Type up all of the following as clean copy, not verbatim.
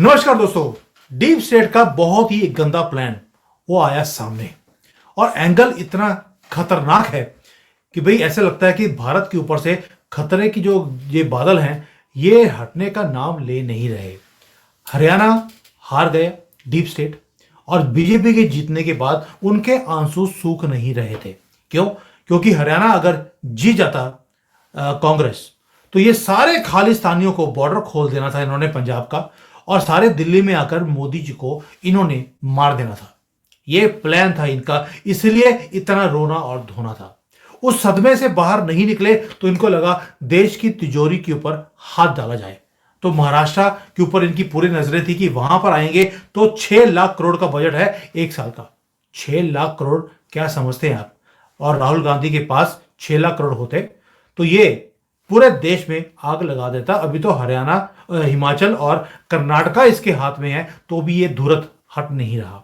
नमस्कार दोस्तों। Deep state का बहुत ही गंदा प्लान वो आया सामने और एंगल इतना खतरनाक है कि भाई ऐसा लगता है कि भारत के ऊपर से खतरे की जो ये बादल हैं ये हटने का नाम ले नहीं रहे। हरियाणा हार गया डीप स्टेट और बीजेपी के जीतने के बाद उनके आंसू सूख नहीं रहे थे। क्यों? क्योंकि हरियाणा अगर जीत जाता कांग्रेस तो ये सारे खालिस्तानियों को बॉर्डर खोल देना था इन्होंने पंजाब का और सारे दिल्ली में आकर मोदी जी को इन्होंने मार देना था। ये प्लान था इनका, इसलिए इतना रोना और धोना था। उस सदमे से बाहर नहीं निकले तो इनको लगा देश की तिजोरी के ऊपर हाथ डाला जाए। तो महाराष्ट्र के ऊपर इनकी पूरी नजरें थी कि वहां पर आएंगे तो 6 लाख करोड़ का बजट है एक साल का। 6 लाख करोड़ क्या समझते हैं आप? और राहुल गांधी के पास 6 लाख करोड़ होते तो ये पूरे देश में आग लगा देता। अभी तो हरियाणा, हिमाचल और कर्नाटका इसके हाथ में है तो भी ये धुरत हट नहीं रहा।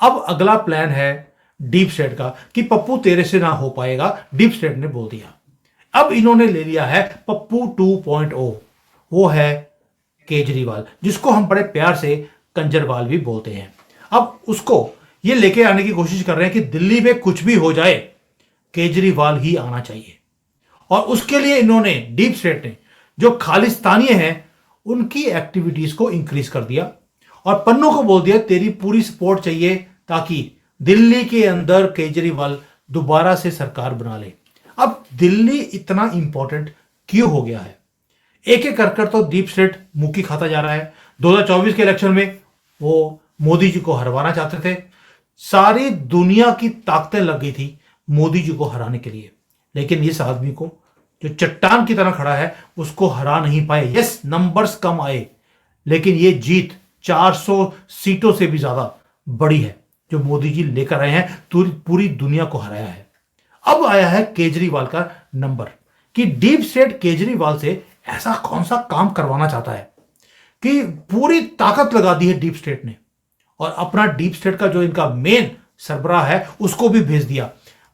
अब अगला प्लान है डीप स्टेट का कि पप्पू तेरे से ना हो पाएगा, डीप स्टेट ने बोल दिया। अब इन्होंने ले लिया है पप्पू 2.0। वो है केजरीवाल, जिसको हम बड़े प्यार से कंजरवाल भी बोलते हैं। अब उसको ये लेके आने की कोशिश कर रहे हैं कि दिल्ली में कुछ भी हो जाए केजरीवाल ही आना चाहिए। और उसके लिए इन्होंने डीप स्टेट ने जो खालिस्तानी हैं उनकी एक्टिविटीज को इंक्रीज कर दिया और पन्नू को बोल दिया तेरी पूरी सपोर्ट चाहिए ताकि दिल्ली के अंदर केजरीवाल दोबारा से सरकार बना ले। अब दिल्ली इतना इंपॉर्टेंट क्यों हो गया है? एक एक कर तो डीप स्टेट मुक्की खाता जा रहा है। 2024 के इलेक्शन में वो मोदी जी को हरवाना चाहते थे। सारी दुनिया की ताकतें लग गई थी मोदी जी को हराने के लिए, लेकिन इस आदमी को जो चट्टान की तरह खड़ा है उसको हरा नहीं पाए। यस, नंबर्स कम आए लेकिन ये जीत 400 सीटों से भी ज्यादा बड़ी है जो मोदी जी लेकर आए हैं, पूरी दुनिया को हराया है। अब आया है केजरीवाल का नंबर कि डीप स्टेट केजरीवाल से ऐसा कौन सा काम करवाना चाहता है कि पूरी ताकत लगा दी है डीप स्टेट ने और अपना डीप स्टेट का जो इनका मेन सरबराह है उसको भी भेज दिया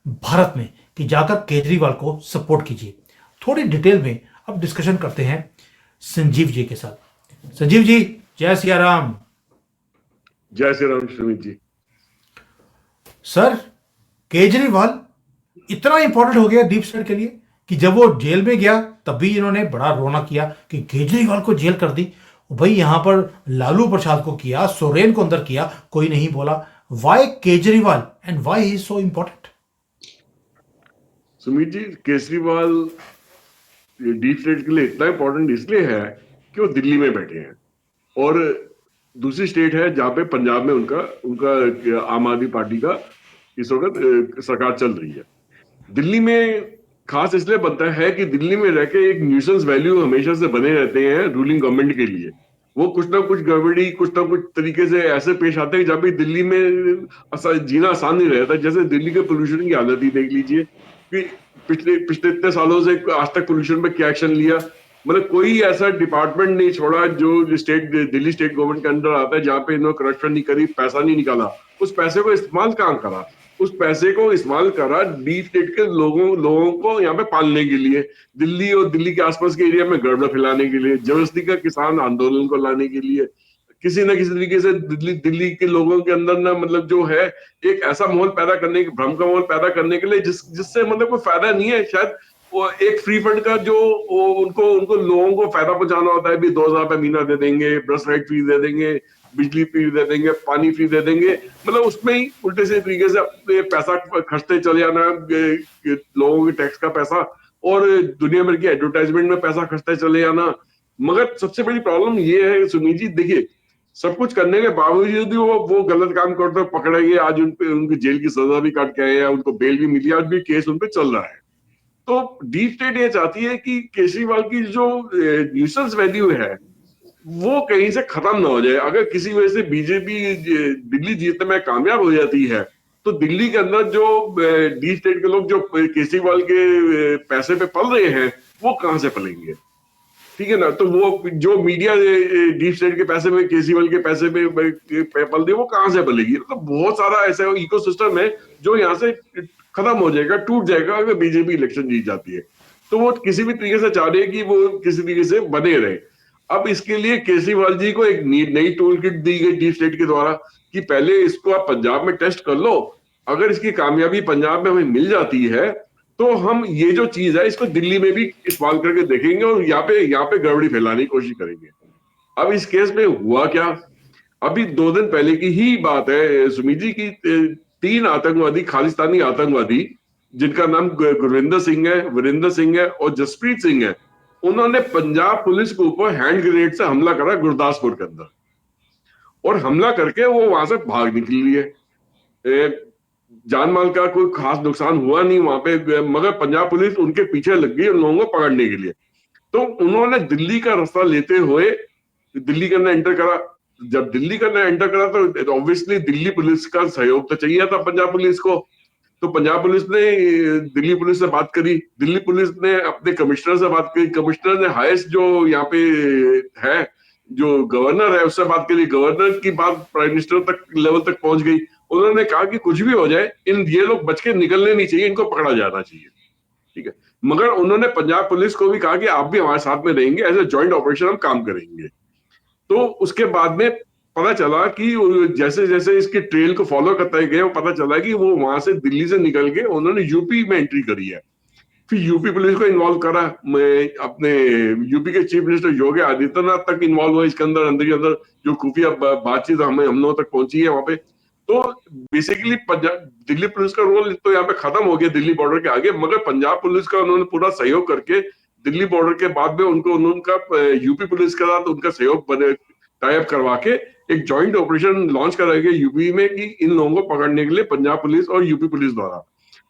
भारत में कि जाकर केजरीवाल को सपोर्ट कीजिए। थोड़ी डिटेल में अब डिस्कशन करते हैं संजीव जी के साथ। संजीव जी, जय सिया राम। जय श्री राम सुमित जी। सर, केजरीवाल इतना इंपॉर्टेंट हो गया डीप स्टेट के लिए कि जब वो जेल में गया तब भी इन्होंने बड़ा रोना किया कि केजरीवाल को जेल कर दी। भाई यहां पर लालू प्रसाद को किया, सोरेन को अंदर किया, कोई नहीं बोला। Why Kejriwal and why he so important? Sumit ji, Kejriwal deep state के लिए इतना इंपॉर्टेंट इसलिए है कि वो दिल्ली में बैठे हैं और दूसरी स्टेट है जहां पे पंजाब में उनका उनका आम आदमी पार्टी का इस वक्त सरकार चल रही है। दिल्ली में खास इसलिए बनता है कि दिल्ली में रह के एक न्यूसेंस वैल्यू हमेशा से बने रहते हैं रूलिंग गवर्नमेंट के लिए। वो कुछ ना कुछ गड़बड़ी कुछ ना कुछ तरीके से ऐसे पेश आते हैं जहां पे दिल्ली में जीना आसान नहीं रहता। जैसे दिल्ली के पोल्यूशन की हालत ही देख लीजिए कि पिछले पिछले इतने सालों से आज तक पोल्यूशन पे क्या एक्शन लिया। मतलब कोई ऐसा डिपार्टमेंट नहीं छोड़ा जो स्टेट दिल्ली स्टेट गवर्नमेंट के अंदर आता है जहां पे इन्होंने करप्शन नहीं करी, पैसा नहीं निकाला। उस पैसे को इस्तेमाल कहाँ करा? उस पैसे को इस्तेमाल करा डीप स्टेट के लोगों को यहाँ पे पालने के लिए, दिल्ली और दिल्ली के आसपास के एरिया में गड़बड़ फैलाने के लिए, जबरदस्ती का किसान आंदोलन को लाने के लिए, किसी ना किसी तरीके से दिल्ली के लोगों के अंदर ना मतलब जो है एक ऐसा माहौल पैदा करने के, भ्रम का माहौल पैदा करने के लिए जिससे मतलब कोई फायदा नहीं है। शायद वो एक फ्री फंड का जो उनको उनको लोगों को फायदा पहुंचाना होता है, भी 2,000 रुपए महीना दे देंगे, बस राइड फ्री दे देंगे, बिजली फ्री दे देंगे, पानी फ्री दे देंगे। मतलब उसमें ही उल्टे से तरीके से अपने पैसा खर्चते चले जाना, लोगों के टैक्स का पैसा और दुनिया भर की एडवर्टाइजमेंट में पैसा खर्चते चले जाना। मगर सबसे बड़ी प्रॉब्लम ये है सुनील जी, देखिए सब कुछ करने के बावजूद भी वो गलत काम करते पकड़े गए। आज उनपे उनकी जेल की सजा भी काट के आए हैं, उनको बेल भी मिली, आज भी केस उनपे चल रहा है। तो डीप स्टेट ये चाहती है कि केजरीवाल की जो न्यूसेंस वैल्यू है वो कहीं से खत्म ना हो जाए। अगर किसी वजह से बीजेपी दिल्ली जीतने में कामयाब हो जाती है तो दिल्ली के अंदर जो डीप स्टेट के लोग जो केजरीवाल के पैसे पे पल रहे हैं वो कहां से पलेंगे? ठीक है ना? तो वो जो मीडिया डीप स्टेट के पैसे में, केजरीवाल के पैसे में पल दे, वो कहां से पलेगी? तो बहुत सारा ऐसा इकोसिस्टम है जो यहाँ से खत्म हो जाएगा, टूट जाएगा अगर बीजेपी इलेक्शन जीत जाती है। तो वो किसी भी तरीके से चाह रही है कि वो किसी तरीके से बने रहे। अब इसके लिए केजरीवाल जी को एक नई टूल किट दी गई डीप स्टेट के द्वारा कि पहले इसको आप पंजाब में टेस्ट कर लो, अगर इसकी कामयाबी पंजाब में हमें मिल जाती है तो हम ये जो चीज है इसको दिल्ली में भी इस्तेमाल करके देखेंगे और यहाँ पे गड़बड़ी फैलाने की कोशिश करेंगे। अब इस केस में हुआ क्या, अभी 2 दिन पहले की ही बात है सुमित जी की, 3 आतंकवादी, खालिस्तानी आतंकवादी जिनका नाम गुरविंदर सिंह है, वीरेंद्र सिंह है और जसप्रीत सिंह है, उन्होंने पंजाब पुलिस के ऊपर हैंड ग्रेनेड से हमला करा गुरदासपुर के अंदर, और हमला करके वो वहां से भाग निकली है। जान माल का कोई खास नुकसान हुआ नहीं वहां पे, मगर पंजाब पुलिस उनके पीछे लग गई उन लोगों को पकड़ने के लिए। तो उन्होंने दिल्ली का रास्ता लेते हुए दिल्ली के अंदर एंटर करा। जब दिल्ली के अंदर एंटर करा तो ऑब्वियसली दिल्ली पुलिस का सहयोग तो चाहिए था पंजाब पुलिस को। तो पंजाब पुलिस ने दिल्ली पुलिस से बात करी, दिल्ली पुलिस ने अपने कमिश्नर से बात करी, कमिश्नर ने हाईएस्ट जो यहाँ पे है जो गवर्नर है उससे बात करी, गवर्नर की बात प्राइम मिनिस्टर तक लेवल तक पहुंच गई। उन्होंने कहा कि कुछ भी हो जाए ये लोग बच के निकलने नहीं चाहिए, इनको पकड़ा जाना चाहिए, ठीक है। मगर उन्होंने पंजाब पुलिस को भी कहा कि आप भी हमारे साथ में रहेंगे, एज ए जॉइंट ऑपरेशन हम काम करेंगे। तो उसके बाद में पता चला कि जैसे जैसे इसके ट्रेल को फॉलो करते गए वो पता चला कि वो वहां से दिल्ली से निकल के उन्होंने यूपी में एंट्री करी है। फिर यूपी पुलिस को इन्वॉल्व करा, मैं अपने यूपी के चीफ मिनिस्टर योगी आदित्यनाथ तक इन्वॉल्व हुआ इसके अंदर, अंदर के अंदर जो खुफिया बातचीत हम लोगों तक पहुंची है वहां पे। तो बेसिकली दिल्ली पुलिस का रोल तो यहाँ पे खत्म हो गया दिल्ली बॉर्डर के आगे, मगर पंजाब पुलिस का उन्होंने पूरा सहयोग करके दिल्ली बॉर्डर के बाद में उनको उनका यूपी पुलिस के साथ उनका सहयोग बने टाई अप करवा के एक जॉइंट ऑपरेशन लॉन्च कराया यूपी में कि इन लोगों को पकड़ने के लिए पंजाब पुलिस और यूपी पुलिस द्वारा।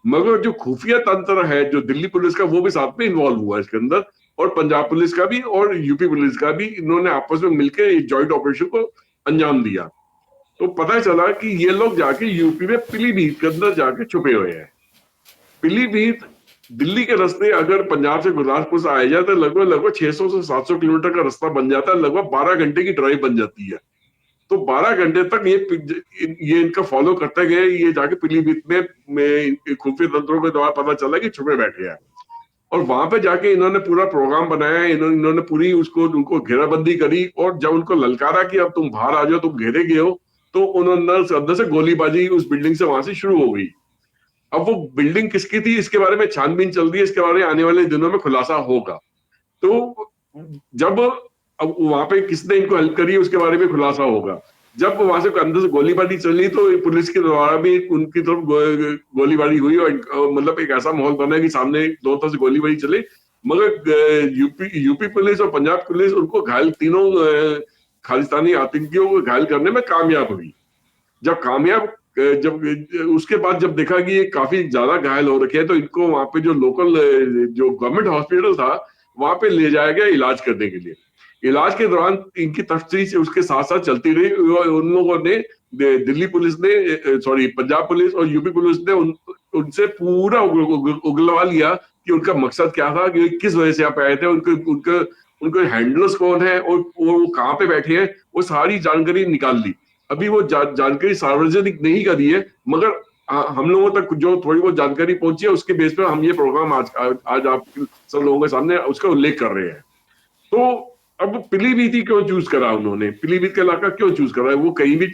मगर जो खुफिया तंत्र है जो दिल्ली पुलिस का वो भी साथ में इन्वॉल्व हुआ इसके अंदर, और पंजाब पुलिस का भी और यूपी पुलिस का भी, इन्होंने आपस में मिलकर इस जॉइंट ऑपरेशन को अंजाम दिया। तो पता चला कि ये लोग जाके यूपी में पीलीभीत के अंदर जाके छुपे हुए हैं। पीलीभीत दिल्ली के रास्ते अगर पंजाब से गुरदासपुर से आया जाए तो लगभग लगभग 600 से 700 किलोमीटर का रास्ता बन जाता है, लगभग 12 घंटे की ड्राइव बन जाती है। तो 12 घंटे तक ये इनका फॉलो करते गए, ये जाके पीलीभीत में खुफिया तंत्रों के द्वारा पता चला कि छुपे बैठे हैं, और वहां पे जाके इन्होंने पूरा प्रोग्राम बनाया, इन्होंने पूरी उसको उनको घेराबंदी करी, और जब उनको ललकारा कि अब तुम बाहर आ जाओ, तुम घेरे गए हो, तो उन्होंने अंदर से गोलीबारी उस बिल्डिंग से वहां से शुरू हो गई। अब वो बिल्डिंग किसकी थी इसके बारे में छानबीन चल रही है, इसके बारे में आने वाले दिनों में खुलासा होगा। तो जब अब वहां पे किसने इनको हेल्प करी उसके बारे में खुलासा होगा। जब वहां से अंदर से गोलीबारी चली तो पुलिस के द्वारा भी उनकी तरफ गोलीबारी हुई, और मतलब एक ऐसा माहौल बना कि सामने दो तरफ से गोलीबारी चली, मगर यूपी पुलिस और पंजाब पुलिस उनको घायल, तीनों खालिस्तानी आतंकियों को घायल करने में कामयाब हुई। जब उसके बाद जब देखा कि ये काफी ज्यादा घायल हो रखे हैं तो इनको वहां पे जो लोकल जो गवर्नमेंट हॉस्पिटल था वहां पे ले जाया गया इलाज करने के लिए। इलाज के दौरान इनकी तफ्तीश उसके साथ साथ चलती रही, उन लोगों ने दिल्ली पुलिस ने, सॉरी पंजाब पुलिस और यूपी पुलिस ने उनसे पूरा उगलवा लिया कि उनका मकसद क्या था, कि किस वजह से यहाँ पे आए थे, उनके हैंडलर्स कौन है और वो कहाँ पे बैठे हैं, वो सारी जानकारी निकाल ली। अभी वो जानकारी सार्वजनिक नहीं करी है, मगर हम लोगों तक जो थोड़ी बहुत जानकारी पहुंची है उसके बेस पे हम ये प्रोग्राम आज आप सब लोगों के सामने उसका उल्लेख कर रहे हैं। तो अब पीलीभीत ही क्यों चूज करा उन्होंने, पीलीभीत का इलाका क्यों चूज करा है, वो कहीं भी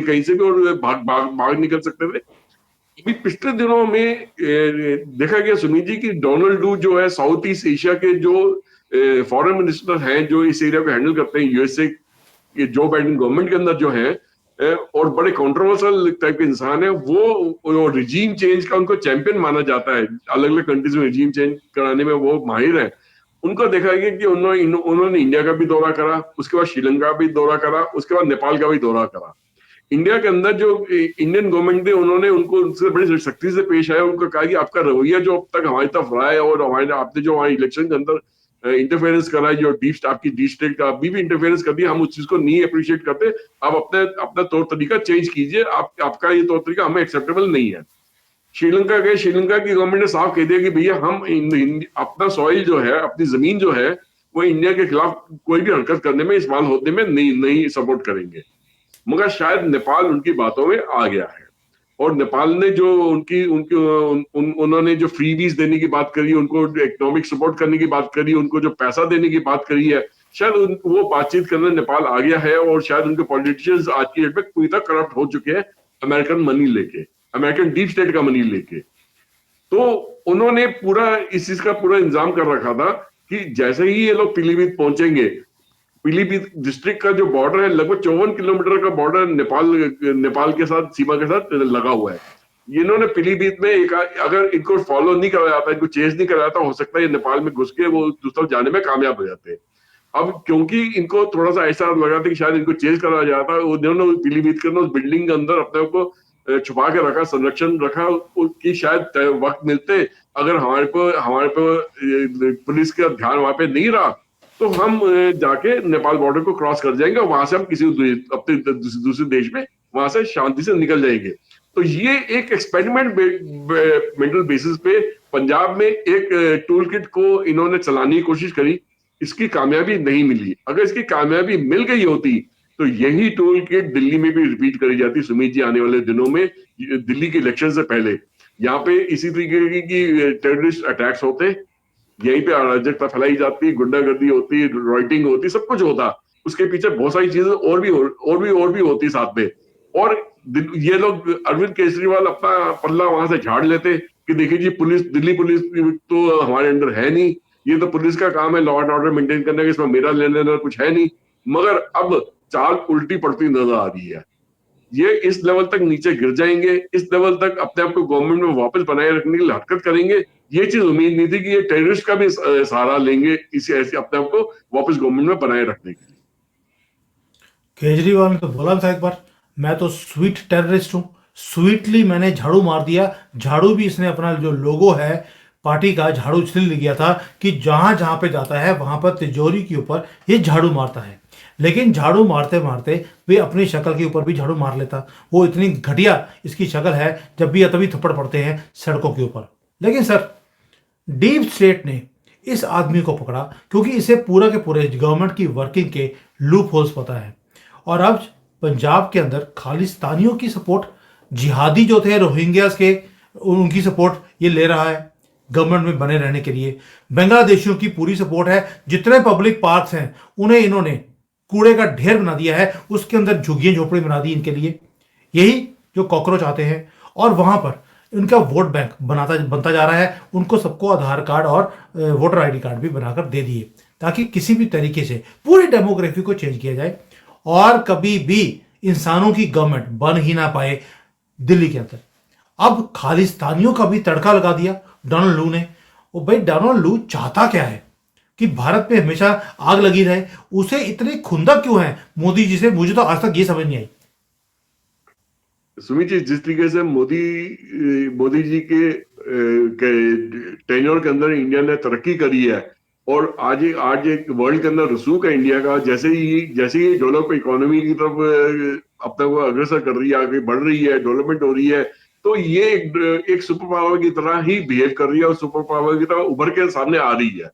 कहीं से भी और भाग निकल सकते थे। अभी पिछले दिनों में देखा गया सुमित जी की डोनाल्ड डू जो है साउथ ईस्ट एशिया के जो फॉरेन मिनिस्टर हैं जो इस एरिया को हैंडल करते हैं यूएसए ये जो बाइडेन गवर्नमेंट के अंदर जो है, और बड़े कंट्रोवर्शियल टाइप के इंसान है, वो रिजीम चेंज का उनको चैंपियन माना जाता है, अलग अलग कंट्रीज में रिजीम चेंज कराने में वो माहिर है। उनको देखा गया कि उन्होंने इंडिया का भी दौरा करा, उसके बाद श्रीलंका भी दौरा करा, उसके बाद नेपाल का भी दौरा करा। इंडिया के अंदर जो इंडियन गवर्नमेंट ने उन्होंने उनको उनसे बड़ी सख्ती से पेश आया, उनको कहा कि आपका रवैया जो अब तक हमारी तरफ रहा है और हमारे आपने जो हमारे इलेक्शन के अंदर इंटरफेरेंस करा है, जो आपकी डी स्टेट का अभी भी इंटरफेरेंस कर दिया, हम उस चीज को नहीं अप्रिशिएट करते। आप अपना तौर तरीका चेंज कीजिए, आपका ये तौर तरीका हमें एक्सेप्टेबल नहीं है। श्रीलंका गए, श्रीलंका की गवर्नमेंट ने साफ कह दिया कि भैया हम अपना सॉइल जो है, अपनी जमीन जो है, वो इंडिया के खिलाफ कोई भी हरकत करने में, इस्तेमाल होने में नहीं सपोर्ट करेंगे। मगर शायद नेपाल उनकी बातों में आ गया है, और नेपाल ने जो उन्होंने जो फ्रीबीज देने की बात करी, उनको इकोनॉमिक सपोर्ट करने की बात करी, उनको जो पैसा देने की बात करी है, शायद वो बातचीत करने नेपाल आ गया है, और शायद उनके पॉलिटिशियंस आज की डेट में पूरी तरह करप्ट हो चुके हैं अमेरिकन मनी लेके, अमेरिकन डीप स्टेट का मनी लेके। तो उन्होंने पूरा इस चीज का पूरा इंतजाम कर रखा था कि जैसे ही ये लोग पीलीभीत पहुंचेंगे, पीलीभीत डिस्ट्रिक्ट का जो बॉर्डर है लगभग 54 किलोमीटर का बॉर्डर नेपाल नेपाल के साथ, सीमा के साथ लगा हुआ है। इन्होंने पीलीभीत में एक, अगर इनको फॉलो नहीं कराया जाता, इनको चेज नहीं कराया जाता, हो सकता है ये नेपाल में घुस के वो दूसरा जाने में कामयाब हो जाते हैं। अब क्योंकि इनको थोड़ा सा ऐसा लगा था कि शायद इनको चेज करा जाता है, उन्होंने पीलीभीत के अंदर उस बिल्डिंग के अंदर अपने को छुपा के रखा, संरक्षण रखा कि शायद वक्त मिलते, अगर हमारे पे पुलिस का ध्यान वहां पे नहीं रहा, तो हम जाके नेपाल बॉर्डर को क्रॉस कर जाएंगे, वहां से हम किसी अपने दूसरे देश में वहां से शांति से निकल जाएंगे। तो ये एक एक्सपेरिमेंट मेंटल बेसिस पे पंजाब में एक टूल किट को इन्होंने चलाने की कोशिश करी। इसकी कामयाबी नहीं मिली। अगर इसकी कामयाबी मिल गई होती तो यही टूल किट दिल्ली में भी रिपीट करी जाती सुमित जी, आने वाले दिनों में दिल्ली के इलेक्शन से पहले। यहाँ पे इसी तरीके की टेररिस्ट अटैक्स होते, यहीं पे अराजकता फैलाई जाती, गुंडागर्दी होती, रॉइटिंग होती, सब कुछ होता। उसके पीछे बहुत सारी चीजें और भी होती साथ में। और ये लोग, अरविंद केजरीवाल अपना पल्ला वहां से झाड़ लेते कि देखिए जी, पुलिस, दिल्ली पुलिस तो हमारे अंडर है नहीं, ये तो पुलिस का काम है लॉ एंड ऑर्डर मेंटेन करने का, इसमें मेरा लेने देना कुछ है नहीं। मगर अब चाल उल्टी पड़ती नजर आ रही है। ये इस लेवल तक नीचे गिर जाएंगे, इस लेवल तक अपने आप को गवर्नमेंट में वापस बनाए रखने के लिए हरकत करेंगे। ये चीज उम्मीद नहीं थी कि ये टेररिस्ट का भी सहारा लेंगे इसे, ऐसे अपने आप को वापस गवर्नमेंट में बनाए रखने के लिए। केजरीवाल ने तो बोला था एक बार, मैं तो स्वीट टेररिस्ट हूँ, स्वीटली मैंने झाड़ू मार दिया। झाड़ू भी इसने अपना जो लोगो है पार्टी का, झाड़ू इसलिए ले गया था कि जहां जहां पे जाता है वहां पर तिजोरी के ऊपर ये झाड़ू मारता है। लेकिन झाड़ू मारते मारते वे अपनी शक्ल के ऊपर भी झाड़ू मार लेता। वो इतनी घटिया इसकी शक्ल है, जब भी या तभी थप्पड़ पड़ते हैं सड़कों के ऊपर। लेकिन सर, डीप स्टेट ने इस आदमी को पकड़ा क्योंकि इसे पूरा के पूरे गवर्नमेंट की वर्किंग के लूप होल्स पता है। और अब पंजाब के अंदर खालिस्तानियों की सपोर्ट, जिहादी जो थे रोहिंग्यास के, उनकी सपोर्ट ये ले रहा है गवर्नमेंट में बने रहने के लिए। बांग्लादेशियों की पूरी सपोर्ट है। जितने पब्लिक पार्क्स हैं उन्हें इन्होंने कूड़े का ढेर बना दिया है, उसके अंदर झुग्गियां झोपड़ी बना दी इनके लिए, यही जो कॉकरोच आते हैं। और वहां पर इनका वोट बैंक बनता जा रहा है। उनको सबको आधार कार्ड और वोटर आईडी कार्ड भी बनाकर दे दिए, ताकि किसी भी तरीके से पूरी डेमोग्राफी को चेंज किया जाए और कभी भी इंसानों की गवर्नमेंट बन ही ना पाए दिल्ली के अंदर। अब खालिस्तानियों का भी तड़का लगा दिया डोनाल्ड लू ने। और भाई, डोनाल्ड लू चाहता क्या है कि भारत में हमेशा आग लगी रहे? उसे इतने खुंदक क्यों है मोदी जी से? मुझे तो आज तक ये समझ नहीं आई। सुमित जी, जिस तरीके से मोदी जी के टेन्योर के अंदर इंडिया ने तरक्की करी है, और आज एक वर्ल्ड के अंदर रसूख है इंडिया का, जैसे ही डेवलप इकोनॉमी की तरफ अपने को अग्रसर कर रही है, आगे बढ़ रही है, डेवलपमेंट हो रही है, तो ये एक सुपर पावर की तरह ही बिहेव कर रही है और सुपर पावर की तरह उभर के सामने आ रही है।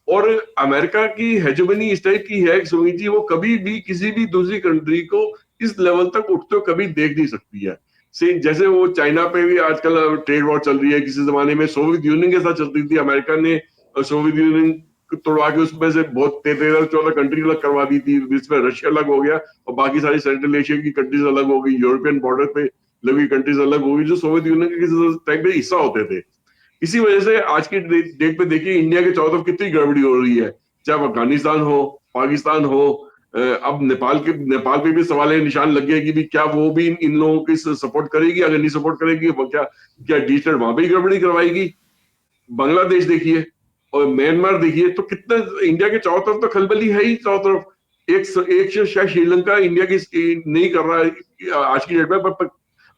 और अमेरिका की हेजेमनी इस टाइप की है सुमित जी, वो कभी भी किसी भी दूसरी कंट्री को इस लेवल तक उठते हुए कभी देख नहीं सकती है। से जैसे वो चाइना पे भी आजकल ट्रेड वॉर चल रही है। किसी जमाने में सोवियत यूनियन के साथ चलती थी, अमेरिका ने सोवियत यूनियन तोड़वा के उसमें से बहुत 13-14 कंट्री अलग करवा दी थी, जिसमें रशिया अलग हो गया और बाकी सारी सेंट्रल एशिया की कंट्रीज अलग हो गई, यूरोपियन बॉर्डर पे लगी कंट्रीज अलग हो गई, जो सोवियत यूनियन के किसी टाइम पे हिस्सा होते थे। इसी वजह से आज की डेट पे देखिए इंडिया के चारों तरफ कितनी गड़बड़ी हो रही है, चाहे अफगानिस्तान हो, पाकिस्तान हो, अब नेपाल पे भी सवाल निशान लग गया कि भी क्या वो भी इन लोगों की सपोर्ट करेगी? अगर नहीं सपोर्ट करेगी, वो क्या डिजिटल वहां पे गड़बड़ी करवाएगी? बांग्लादेश देखिए और म्यांमार देखिए, तो कितने इंडिया के चारों तरफ तो खलबली है ही चारों तरफ। एक शायद श्रीलंका इंडिया की नहीं कर रहा है आज की डेट में, पर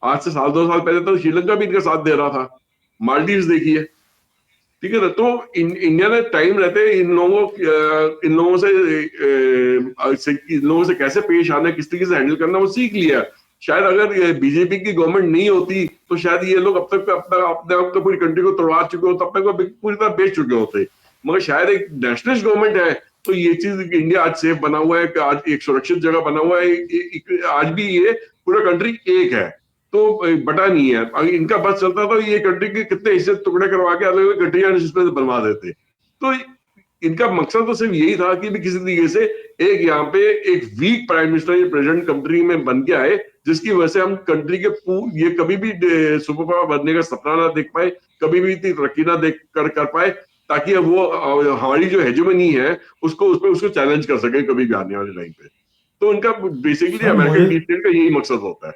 आज से 1-2 साल पहले तो श्रीलंका भी इनका साथ दे रहा था। मालदीव्स देखिए, ठीक है ना। तो इंडिया ने टाइम रहते इन लोगों से कैसे पेश आना है, किस तरीके से हैंडल करना, वो सीख लिया। शायद अगर बीजेपी की गवर्नमेंट नहीं होती तो शायद ये लोग अब तक अपने आप को पूरी कंट्री को तोड़वा चुके होते, अपने को पूरी तरह बेच चुके होते। मगर शायद एक नेशनलिस्ट गवर्नमेंट है तो ये चीज, इंडिया आज सेफ बना हुआ है, आज एक सुरक्षित जगह बना हुआ है, आज भी ये पूरा कंट्री एक है, तो बटा नहीं है। अगर इनका बस चलता तो ये कंट्री के कितने हिस्से टुकड़े करवा के अलग अलग कंट्रियां इसमें बनवा देते। तो इनका मकसद तो सिर्फ यही था कि भी किसी तरीके से एक यहाँ पे एक वीक प्राइम मिनिस्टर या प्रेसिडेंट कंट्री में बन के आए, जिसकी वजह से हम कंट्री के ये कभी भी सुपर पावर बनने का सपना ना देख पाए, कभी भी इतनी तरक्की ना देख कर पाए, ताकि वो हमारी जो हेजेमनी है उसको चैलेंज कर सके कभी भी आने वाले टाइम पे। तो उनका बेसिकली सर अमेरिकन मुझे डीप स्टेट का यही मकसद होता है।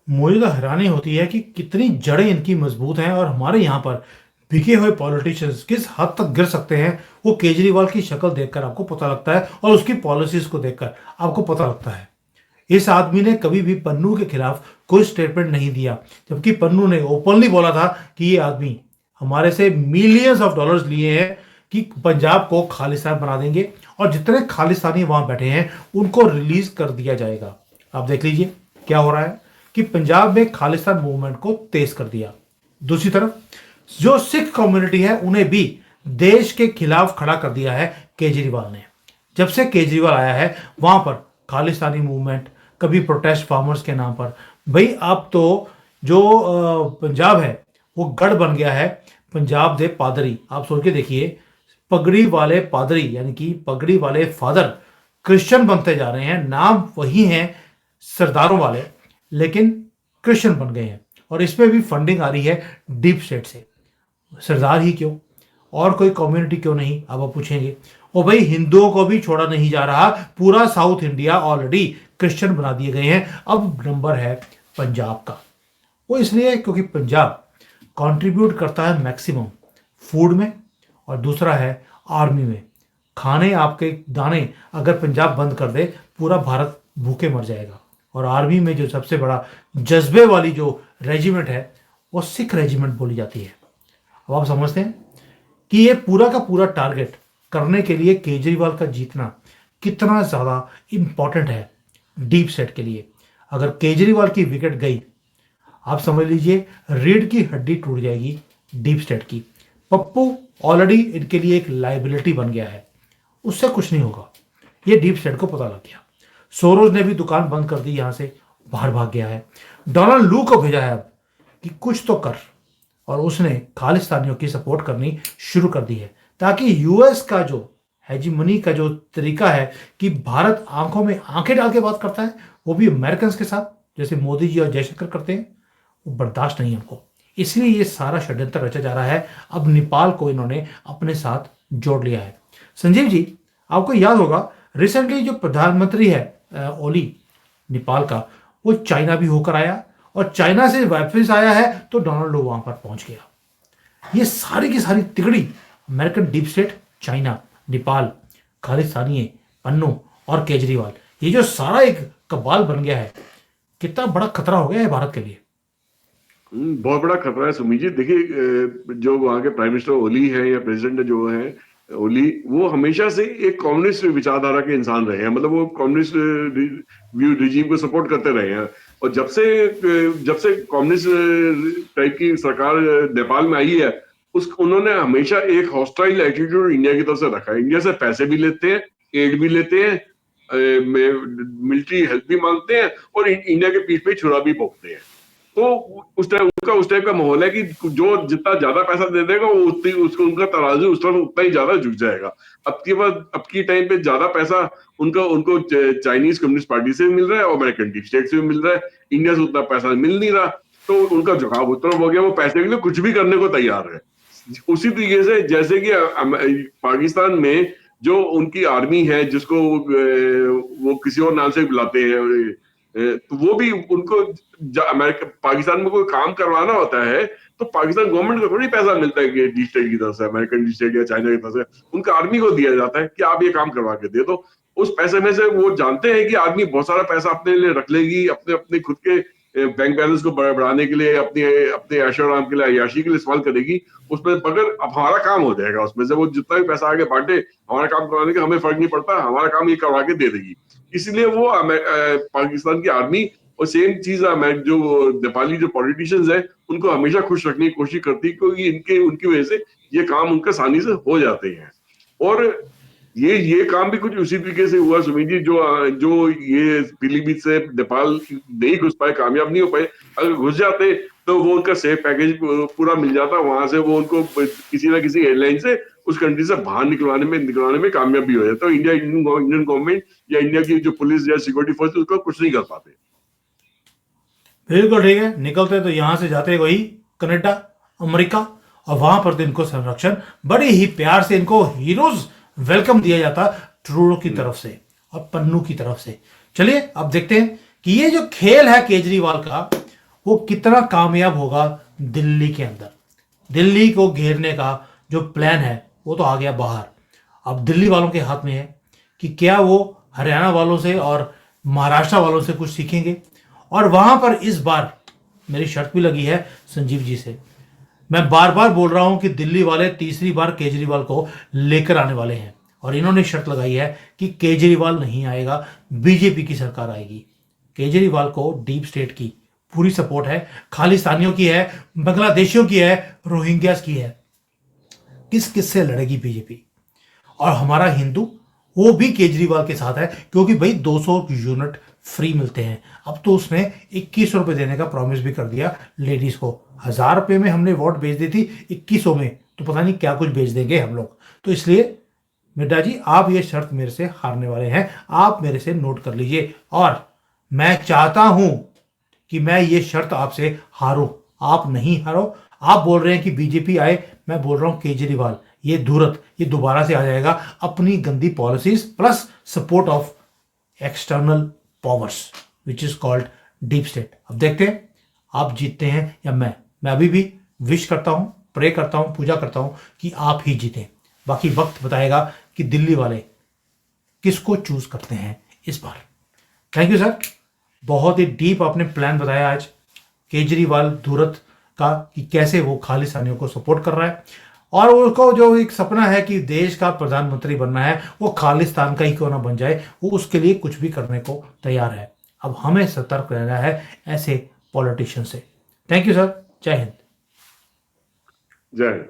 मुझे तो हैरानी होती है कि कितनी जड़ें इनकी मजबूत हैं, और हमारे यहाँ पर बिके हुए पॉलिटिशियंस किस हद तक गिर सकते हैं वो केजरीवाल की शक्ल देखकर आपको पता लगता है, और उसकी पॉलिसीज को देखकर आपको पता लगता है। इस आदमी ने कभी भी पन्नू के खिलाफ कोई स्टेटमेंट नहीं दिया, जबकि पन्नू ने ओपनली बोला था कि ये आदमी हमारे से मिलियंस ऑफ डॉलर्स लिए हैं कि पंजाब को खालिस्तान बना देंगे, और जितने खालिस्तानी वहां बैठे हैं उनको रिलीज कर दिया जाएगा। आप देख लीजिए क्या हो रहा है कि पंजाब में खालिस्तान मूवमेंट को तेज कर दिया। दूसरी तरफ जो सिख कम्युनिटी है उन्हें भी देश के खिलाफ खड़ा कर दिया है केजरीवाल ने। जब से केजरीवाल आया है वहां पर खालिस्तानी मूवमेंट, कभी प्रोटेस्ट फार्मर्स के नाम पर, भाई अब तो जो पंजाब है वो गढ़ बन गया है पंजाब दे पादरी। आप सोच के देखिए, पगड़ी वाले पादरी यानी कि पगड़ी वाले फादर क्रिश्चियन बनते जा रहे हैं, नाम वही हैं सरदारों वाले, लेकिन क्रिश्चियन बन गए हैं। और इसमें भी फंडिंग आ रही है डीप स्टेट से। सरदार ही क्यों, और कोई कम्युनिटी क्यों नहीं, अब आप पूछेंगे। और भाई हिंदुओं को भी छोड़ा नहीं जा रहा, पूरा साउथ इंडिया ऑलरेडी क्रिश्चियन बना दिए गए हैं। अब नंबर है पंजाब का। वो इसलिए क्योंकि पंजाब कंट्रीब्यूट करता है मैक्सिमम फूड में, और दूसरा है आर्मी में। खाने आपके दाने अगर पंजाब बंद कर दे पूरा भारत भूखे मर जाएगा। और आर्मी में जो सबसे बड़ा जज्बे वाली जो रेजिमेंट है वो सिख रेजिमेंट बोली जाती है। अब आप समझते हैं कि ये पूरा का पूरा टारगेट करने के लिए केजरीवाल का जीतना कितना ज़्यादा इंपॉर्टेंट है डीप स्टेट के लिए। अगर केजरीवाल की विकेट गई, आप समझ लीजिए रीढ़ की हड्डी टूट जाएगी डीप स्टेट की। पप्पू ऑलरेडी इनके लिए एक लाइबिलिटी बन गया है, उससे कुछ नहीं होगा। ये डीप स्टेट को पता लग गया। सोरोज ने भी दुकान बंद कर दी, यहां से बाहर भाग गया है। डोनाल्ड लू को भेजा है अब कि कुछ तो कर, और उसने खालिस्तानियों की सपोर्ट करनी शुरू कर दी है, ताकि यूएस का जो हेजीमनी का जो तरीका है कि भारत आंखों में आंखें डाल के बात करता है, वो भी अमेरिकन के साथ जैसे मोदी जी और जयशंकर करते हैं, वो बर्दाश्त नहीं हमको। इसलिए ये सारा षड्यंत्र रचा जा रहा है। अब नेपाल को इन्होंने अपने साथ जोड़ लिया है। संजीव जी, आपको याद होगा रिसेंटली जो प्रधानमंत्री है ओली नेपाल का, वो चाइना भी होकर आया, और चाइना से वापस आया है तो डोनाल्ड वहां पर पहुंच गया। ये सारी की सारी तिगड़ी American deep state, China, Nepal, Khalistani, Pannu और केजरीवाल, ये जो सारा एक कबाल बन गया है, कितना बड़ा खतरा हो गया है भारत के लिए। बहुत बड़ा खतरा है सुमीत जी। देखिए, जो वहां के प्राइम मिनिस्टर ओली है या प्रेसिडेंट जो है ओली, वो हमेशा से एक कम्युनिस्ट विचारधारा के इंसान रहे हैं। मतलब वो कम्युनिस्ट रिजीम को सपोर्ट करते रहे हैं। और जब से कम्युनिस्ट टाइप की सरकार नेपाल में आई है, उन्होंने हमेशा एक हॉस्टाइल एटीट्यूड इंडिया की तरफ से रखा है। इंडिया से पैसे भी लेते हैं, एड भी लेते हैं, मिलिट्री हेल्प भी मांगते हैं, और इंडिया के पीठ पे छुरा भी भोगते हैं। तो उस टाइप का माहौल है कि जो जितना ज्यादा पैसा दे देगा वो उतनी उसको उनका तराजू उस तरफ उतना ही ज्यादा झुक जाएगा। अब की टाइम पे ज्यादा पैसा उनको चाइनीज कम्युनिस्ट पार्टी से भी मिल रहा है और अमेरिकन डीप स्टेट से भी मिल रहा है। इंडिया से उतना पैसा मिल नहीं रहा, तो उनका झुकाव उस तरफ हो गया। वो पैसे के लिए कुछ भी करने को तैयार है। उसी तरीके से जैसे कि पाकिस्तान में जो उनकी आर्मी है, जिसको वो किसी और नाम से बुलाते हैं, तो वो भी उनको अमेरिका पाकिस्तान में कोई काम करवाना होता है तो पाकिस्तान गवर्नमेंट को थोड़ी पैसा मिलता है डी स्टेट की तरफ से, अमेरिकन डी स्टेट या चाइना की तरफ से। उनका आर्मी को दिया जाता है कि आप ये काम करवा के दे दो। उस पैसे में से वो जानते हैं कि आर्मी बहुत सारा पैसा अपने लिए रख लेगी, अपने अपने खुद के बैंक बैलेंस को बढ़ाने के लिए, अपने अपने ऐशोआराम के लिए, अय्याशी के लिए इस्तेमाल करेगी। उसमें मगर अब हमारा काम हो जाएगा, उसमें से वो जितना भी पैसा आगे बांटे, हमारा काम करवाने का हमें फर्क नहीं पड़ता, हमारा काम ये करवा के दे देगी। इसलिए वो पाकिस्तान की आर्मी और सेम चीज जो नेपाली जो पॉलिटिशियंस है उनको हमेशा खुश रखने की कोशिश करती है, क्योंकि उनकी वजह से ये काम उनके आसानी से हो जाते हैं। और ये काम भी कुछ उसी तरीके से हुआ सुमीत जी। जो ये पीलीभीत से नेपाल नहीं घुस पाए, कामयाब नहीं हो पाए। अगर घुस जाते तो वो उनका सेफ पैकेज पूरा मिल जाता, वहां से वो उनको किसी ना किसी एयरलाइन से उस कंट्री से बाहर निकलवाने में कामयाबी हो जाए। तो इंडियन गवर्नमेंट या इंडिया की जो पुलिस या सिक्योरिटी फोर्स उसका कुछ नहीं कर पाते। बिल्कुल ठीक है, निकलते तो यहां से जाते वही कनाडा, अमेरिका, और वहां पर तो इनको संरक्षण बड़े ही प्यार से, इनको हीरोज वेलकम दिया जाता ट्रूडो की तरफ से और पन्नू की तरफ से। चलिए अब देखते हैं कि ये जो खेल है केजरीवाल का वो कितना कामयाब होगा दिल्ली के अंदर। दिल्ली को घेरने का जो प्लान है वो तो आ गया बाहर। अब दिल्ली वालों के हाथ में है कि क्या वो हरियाणा वालों से और महाराष्ट्र वालों से कुछ सीखेंगे। और वहां पर इस बार मेरी शर्त भी लगी है संजीव जी से। मैं बार बार बोल रहा हूं कि दिल्ली वाले तीसरी बार केजरीवाल को लेकर आने वाले हैं, और इन्होंने शर्त लगाई है कि केजरीवाल नहीं आएगा, बीजेपी की सरकार आएगी। केजरीवाल को डीप स्टेट की पूरी सपोर्ट है, खालिस्तानियों की है, बांग्लादेशियों की है, रोहिंग्यास की है। किस किस से लड़ेगी बीजेपी? और हमारा हिंदू वो भी केजरीवाल के साथ है, क्योंकि भाई 200 यूनिट फ्री मिलते हैं। अब तो उसने 2100 रुपए देने का प्रॉमिस भी कर दिया लेडीज को। 1000 रुपए में हमने वोट बेच दी थी, 2100 में तो पता नहीं क्या कुछ बेच देंगे हम लोग। तो इसलिए मिड्डा जी आप ये शर्त मेरे से हारने वाले हैं, आप मेरे से नोट कर लीजिए। और मैं चाहता हूं कि मैं ये शर्त आपसे हारूं, आप नहीं हारो। आप बोल रहे हैं कि बीजेपी आए, मैं बोल रहा हूं केजरीवाल ये धूर्त ये दोबारा से आ जाएगा अपनी गंदी policies plus support of external powers which is called deep state. अब देखते हैं आप जीतते हैं या मैं अभी भी विश करता हूं, प्रे करता हूं, पूजा करता हूं कि आप ही जीतें। बाकी वक्त बताएगा कि दिल्ली वाले किसको चूज करते हैं इस बार। थैंक यू सर, बहुत ही डीप आपने प्लान बताया आज केजरीवाल धूरत का, कि कैसे वो खालिस्तानियों को सपोर्ट कर रहा है, और उसको जो एक सपना है कि देश का प्रधानमंत्री बनना है, वो खालिस्तान का ही क्यों ना बन जाए, वो उसके लिए कुछ भी करने को तैयार है। अब हमें सतर्क रहना है ऐसे पॉलिटिशियन से। थैंक यू सर, जय हिंद। जय हिंद।